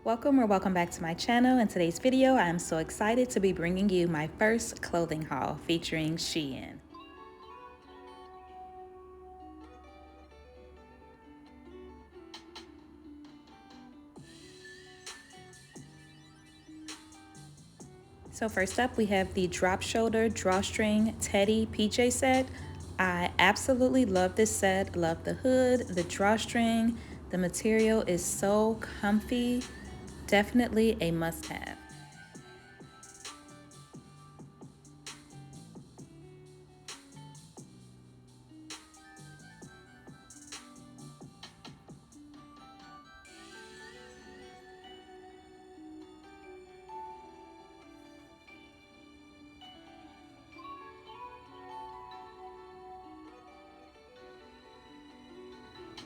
Welcome or welcome back to my channel. In today's video, I am so excited to be bringing you my first clothing haul featuring Shein. So first up, we have the drop shoulder drawstring teddy PJ set. I absolutely love this set. Love the hood, the drawstring. The material is so comfy. Definitely a must-have.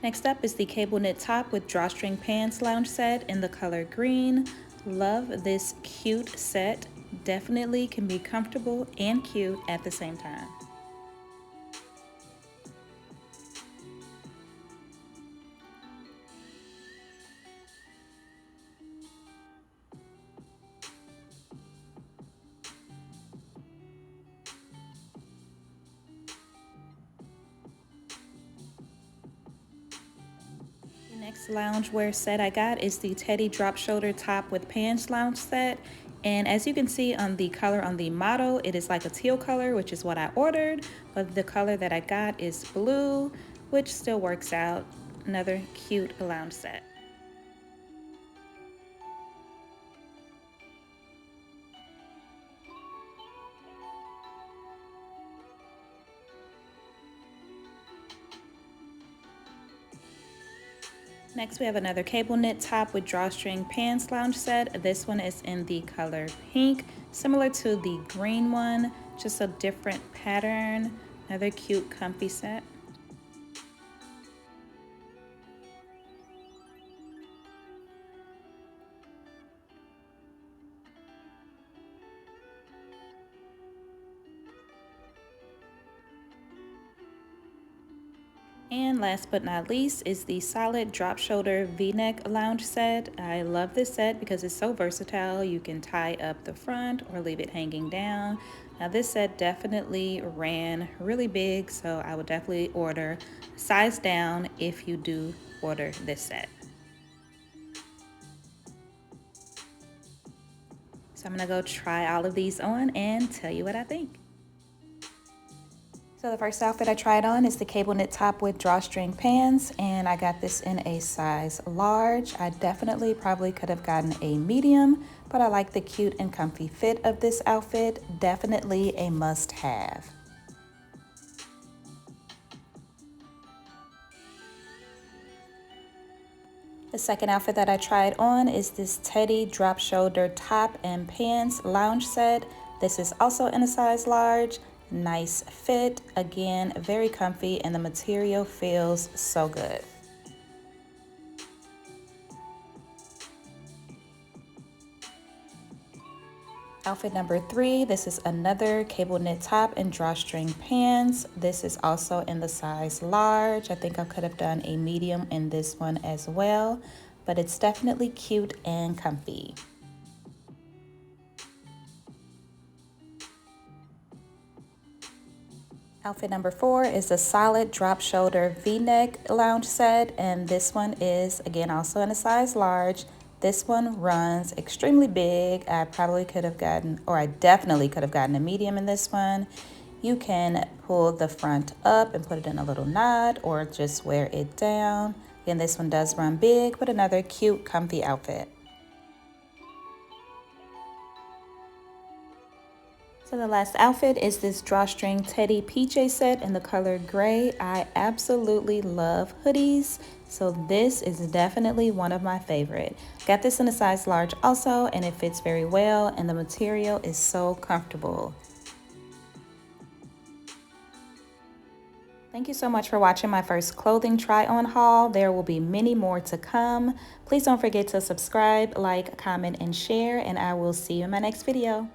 Next up is the cable knit top with drawstring pants lounge set in the color green. Love this cute set. Definitely can be comfortable and cute at the same time. Next loungewear set I got is the teddy drop shoulder top with pants lounge set. And as you can see on the color on the model, it is like a teal color, which is what I ordered. But the color that I got is blue, which still works out. Another cute lounge set. Next, we have another cable knit top with drawstring pants lounge set. This one is in the color pink, similar to the green one, just a different pattern. Another cute, comfy set. And last but not least is the solid drop shoulder v-neck lounge set. I love this set because it's so versatile. You can tie up the front or leave it hanging down. Now this set definitely ran really big, so I would definitely order size down if you do order this set. So I'm gonna go try all of these on and tell you what I think. So the first outfit I tried on is the cable knit top with drawstring pants, and I got this in a size large. I definitely probably could have gotten a medium, but I like the cute and comfy fit of this outfit. Definitely a must-have. The second outfit that I tried on is this teddy drop shoulder top and pants lounge set. This is also in a size large. Nice fit, again, very comfy, and the material feels so good. Outfit number 3, this is another cable knit top and drawstring pants. This is also in the size large. I think I could have done a medium in this one as well, but it's definitely cute and comfy. Outfit number 4 is a solid drop shoulder v-neck lounge set, and this one is again also in a size large. This one runs extremely big. I probably could have gotten, or I definitely could have gotten a medium in this one. You can pull the front up and put it in a little knot or just wear it down. Again, this one does run big, but another cute, comfy outfit. So the last outfit is this drawstring teddy PJ set in the color gray. I absolutely love hoodies, so this is definitely one of my favorite. Got this in a size large also, and it fits very well, and the material is so comfortable. Thank you so much for watching my first clothing try-on haul. There will be many more to come. Please don't forget to subscribe, like, comment, and share, and I will see you in my next video.